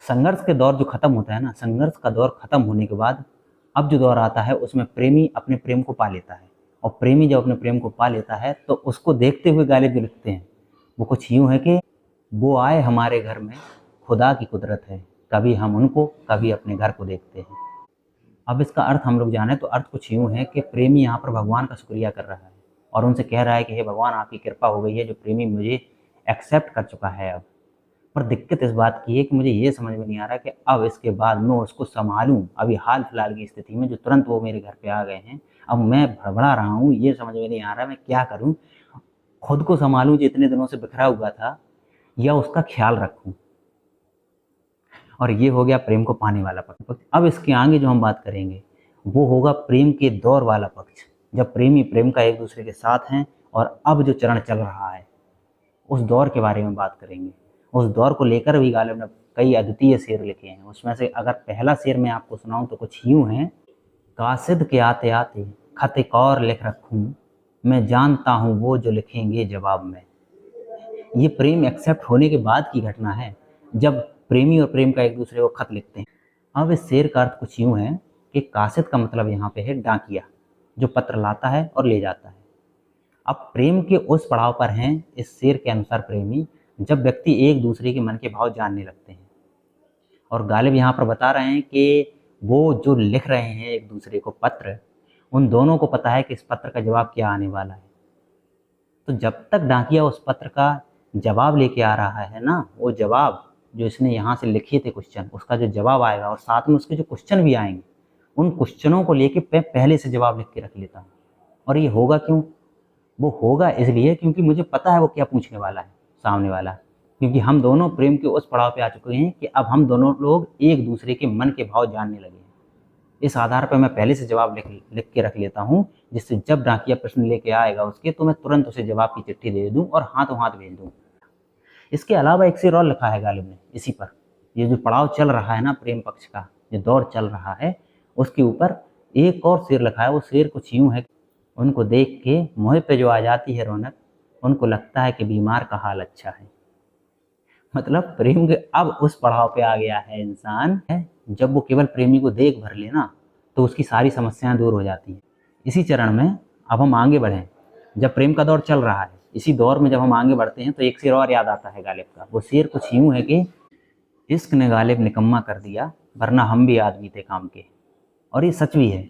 संघर्ष के दौर जो खत्म होता है ना, संघर्ष का दौर खत्म होने के बाद अब जो दौर आता है उसमें प्रेमी अपने प्रेम को पा लेता है। और प्रेमी जब अपने प्रेम को पा लेता है तो उसको देखते हुए गालिब जो लिखते हैं वो कुछ यूं है कि वो आए हमारे घर में, खुदा की कुदरत है, कभी हम उनको कभी अपने घर को देखते हैं। अब इसका अर्थ हम लोग जाने तो अर्थ कुछ यूं है कि प्रेमी यहाँ पर भगवान का शुक्रिया कर रहा है और उनसे कह रहा है कि हे भगवान, आपकी कृपा हो गई है, जो प्रेमी मुझे एक्सेप्ट कर चुका है अब। पर दिक्कत इस बात की है कि मुझे ये समझ में नहीं आ रहा कि अब इसके बाद मैं उसको संभालूं। अभी हाल फिलहाल की स्थिति में जो तुरंत वो मेरे घर पे आ गए हैं, अब मैं भड़बड़ा रहा हूँ, ये समझ में नहीं आ रहा मैं क्या करूँ। खुद को संभालूं जो इतने दिनों से बिखरा हुआ था, या उसका ख्याल रखूं। और ये हो गया प्रेम को पाने वाला पक्ष। अब इसके आगे जो हम बात करेंगे वो होगा प्रेम के दौर वाला पक्ष, जब प्रेमी प्रेम का एक दूसरे के साथ हैं और अब जो चरण चल रहा है उस दौर के बारे में बात करेंगे। उस दौर को लेकर भी गालिब ने कई अद्वितीय शेर लिखे हैं। उसमें से अगर पहला शेर मैं आपको सुनाऊं तो कुछ यूं है। कासिद के आते आते खत एक और लिख रखूं, मैं जानता हूं वो जो लिखेंगे जवाब में। ये प्रेम एक्सेप्ट होने के बाद की घटना है, जब प्रेमी और प्रेम का एक दूसरे को खत लिखते हैं। अब इस शेर का अर्थ कुछ यूं है कि कासिद का मतलब यहाँ पे है डाकिया, जो पत्र लाता है और ले जाता है। अब प्रेम के उस पड़ाव पर हैं इस शेर के अनुसार प्रेमी, जब व्यक्ति एक दूसरे के मन के भाव जानने लगते हैं। और गालिब यहाँ पर बता रहे हैं कि वो जो लिख रहे हैं एक दूसरे को पत्र, उन दोनों को पता है कि इस पत्र का जवाब क्या आने वाला है। तो जब तक डाकिया उस पत्र का जवाब लेके आ रहा है ना, वो जवाब जो इसने यहाँ से लिखे थे क्वेश्चन, उसका जो जवाब आएगा और साथ में उसके जो क्वेश्चन भी आएंगे, उन क्वेश्चनों को लेके मैं पहले से जवाब लिख के रख लेता हूँ। और ये होगा क्यों? वो होगा इसलिए क्योंकि मुझे पता है वो क्या पूछने वाला है सामने वाला। क्योंकि हम दोनों प्रेम के उस पड़ाव पे आ चुके हैं कि अब हम दोनों लोग एक दूसरे के मन के भाव जानने लगे हैं। इस आधार पर मैं पहले से जवाब लिख के रख लेता हूँ, जिससे जब डाकिया प्रश्न लेके आएगा उसके, तो मैं तुरंत उसे जवाब की चिट्ठी दे दूँ और हाथों हाथ भेज दूँ। इसके अलावा एक शेर और लिखा है गालिब ने इसी पर। ये जो पड़ाव चल रहा है ना प्रेम पक्ष का, जो दौर चल रहा है, उसके ऊपर एक और शेर लिखा है। वो शेर कुछ यूं है। उनको देख के मुँह पे जो आ जाती है रौनक, उनको लगता है कि बीमार का हाल अच्छा है। मतलब प्रेम के अब उस पड़ाव पे आ गया है इंसान है, जब वो केवल प्रेमी को देख भर लेना तो उसकी सारी समस्याएं दूर हो जाती हैं। इसी चरण में अब हम आगे बढ़ें, जब प्रेम का दौर चल रहा है, इसी दौर में जब हम आगे बढ़ते हैं तो एक शेर और याद आता है गालिब का। वो शेर कुछ यूं है कि इश्क ने गालिब निकम्मा कर दिया, वरना हम भी आदमी थे काम के। और ये सच भी है।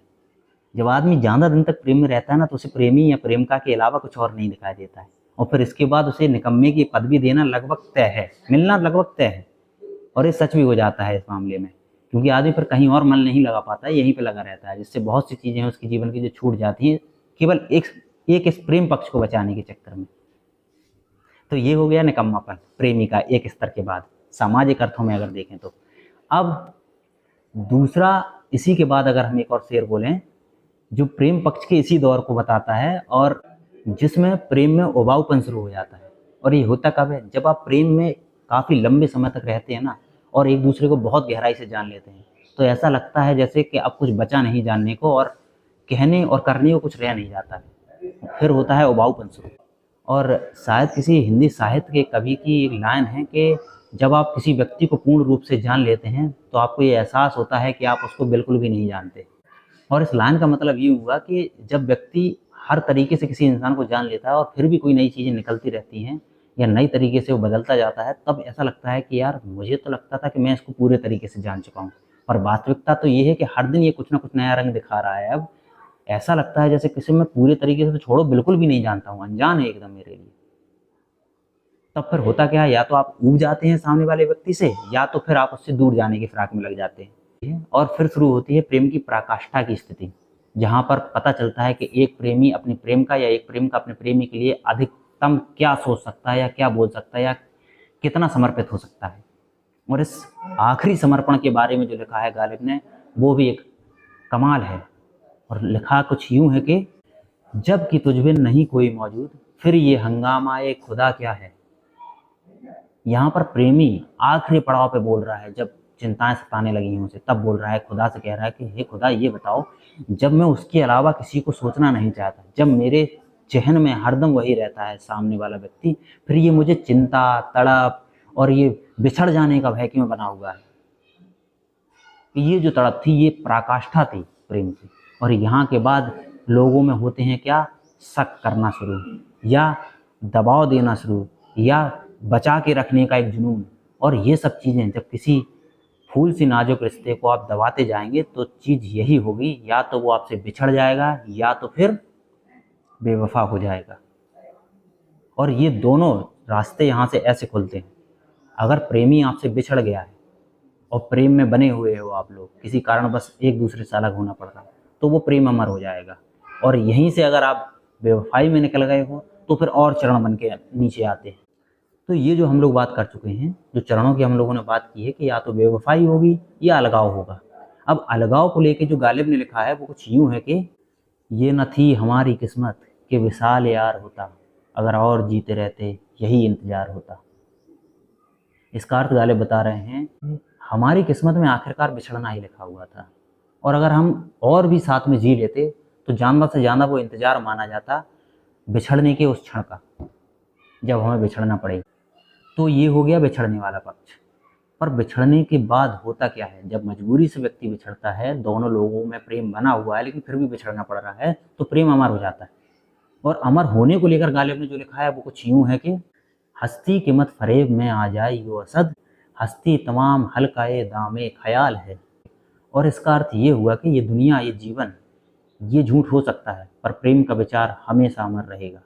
जब आदमी ज़्यादा दिन तक प्रेम में रहता है ना, तो उसे प्रेमी या प्रेमिका के अलावा कुछ और नहीं दिखाई देता है। और फिर इसके बाद उसे निकम्मे की पदवी देना लगभग तय है, मिलना लगभग तय है। और ये सच भी हो जाता है इस मामले में, क्योंकि आदमी फिर कहीं और मन नहीं लगा पाता है, यहीं पे लगा रहता है, जिससे बहुत सी चीज़ें हैं उसके जीवन की जो छूट जाती हैं, केवल एक इस प्रेम पक्ष को बचाने के चक्कर में। तो ये हो गया निकम्मापन प्रेमी का एक स्तर के बाद, सामाजिक अर्थों में अगर देखें तो। अब दूसरा, इसी के बाद अगर हम एक और शेर बोलें जो प्रेम पक्ष के इसी दौर को बताता है और जिसमें प्रेम में उबाऊपन शुरू हो जाता है। और ये होता कब है? जब आप प्रेम में काफ़ी लंबे समय तक रहते हैं ना, और एक दूसरे को बहुत गहराई से जान लेते हैं, तो ऐसा लगता है जैसे कि अब कुछ बचा नहीं जानने को, और कहने और करने को कुछ रह नहीं जाता है। फिर होता है उबाऊपन शुरू। और शायद किसी हिंदी साहित्य के कवि की एक लाइन है कि जब आप किसी व्यक्ति को पूर्ण रूप से जान लेते हैं तो आपको ये एहसास होता है कि आप उसको बिल्कुल भी नहीं जानते। और इस लाइन का मतलब ये हुआ कि जब व्यक्ति हर तरीके से किसी इंसान को जान लेता है और फिर भी कोई नई चीज़ें निकलती रहती हैं या नई तरीके से वो बदलता जाता है, तब ऐसा लगता है कि यार मुझे तो लगता था कि मैं इसको पूरे तरीके से जान चुका हूँ, पर वास्तविकता तो ये है कि हर दिन ये कुछ ना कुछ नया रंग दिखा रहा है। अब ऐसा लगता है जैसे किसी मैं पूरे तरीके से, तो छोड़ो बिल्कुल भी नहीं जानता हूँ, अनजान है एकदम मेरे लिए। तब फिर होता क्या है, या तो आप ऊब जाते हैं सामने वाले व्यक्ति से, या तो फिर आप उससे दूर जाने की फिराक में लग जाते हैं। और फिर शुरू होती है प्रेम की पराकाष्ठा की स्थिति, जहाँ पर पता चलता है कि एक प्रेमी अपनी प्रेमिका या एक प्रेमिका अपने प्रेमी के लिए अधिकतम क्या सोच सकता है या क्या बोल सकता है या कितना समर्पित हो सकता है। और इस आखिरी समर्पण के बारे में जो लिखा है गालिब ने, वो भी एक कमाल है। और लिखा कुछ यूं है कि जब कि तुझ बिन नहीं कोई मौजूद, फिर ये हंगामा ये खुदा क्या है। यहाँ पर प्रेमी आखिरी पड़ाव पे बोल रहा है, जब चिंताएं सताने लगी हैं उसे, तब बोल रहा है, खुदा से कह रहा है कि हे खुदा ये बताओ, जब मैं उसके अलावा किसी को सोचना नहीं चाहता, जब मेरे जहन में हरदम वही रहता है सामने वाला व्यक्ति, फिर ये मुझे चिंता, तड़प और ये बिछड़ जाने का भय क्यों बना हुआ है। कि ये जो तड़प थी ये पराकाष्ठा थी प्रेम की। और यहाँ के बाद लोगों में होते हैं क्या, शक करना शुरू, या दबाव देना शुरू, या बचा के रखने का एक जुनून। और ये सब चीज़ें जब किसी फूल सी नाजुक रिश्ते को आप दबाते जाएंगे तो चीज़ यही होगी, या तो वो आपसे बिछड़ जाएगा या तो फिर बेवफा हो जाएगा। और ये दोनों रास्ते यहाँ से ऐसे खुलते हैं। अगर प्रेमी आपसे बिछड़ गया है और प्रेम में बने हुए हो आप लोग, किसी कारण बस एक दूसरे से अलग होना पड़ रहा है, तो वो प्रेम अमर हो जाएगा। और यहीं से अगर आप बेवफाई में निकल गए हो तो फिर और चरण बन के नीचे आते हैं। तो ये जो हम लोग बात कर चुके हैं, जो चरणों की हम लोगों ने बात की है कि या तो बेवफाई होगी या अलगाव होगा। अब अलगाव को लेके जो गालिब ने लिखा है वो कुछ यूँ है कि ये न थी हमारी किस्मत कि विशाल यार होता, अगर और जीते रहते यही इंतजार होता। इसका अर्थ गालिब बता रहे हैं हमारी किस्मत में आखिरकार बिछड़ना ही लिखा हुआ था, और अगर हम और भी साथ में जी लेते तो जानवर से ज़्यादा वो इंतज़ार माना जाता बिछड़ने के उस क्षण का, जब हमें बिछड़ना पड़ेगा। तो ये हो गया बिछड़ने वाला पक्ष। पर बिछड़ने के बाद होता क्या है, जब मजबूरी से व्यक्ति बिछड़ता है, दोनों लोगों में प्रेम बना हुआ है लेकिन फिर भी बिछड़ना पड़ रहा है, तो प्रेम अमर हो जाता है। और अमर होने को लेकर गालिब ने जो लिखा है वो कुछ यूँ है कि हस्ती की मत फरेब में आ जाए यो असद, हस्ती तमाम हल्काए दामे ख्याल है। और इसका अर्थ ये हुआ कि ये दुनिया, ये जीवन, ये झूठ हो सकता है पर प्रेम का विचार हमेशा अमर रहेगा।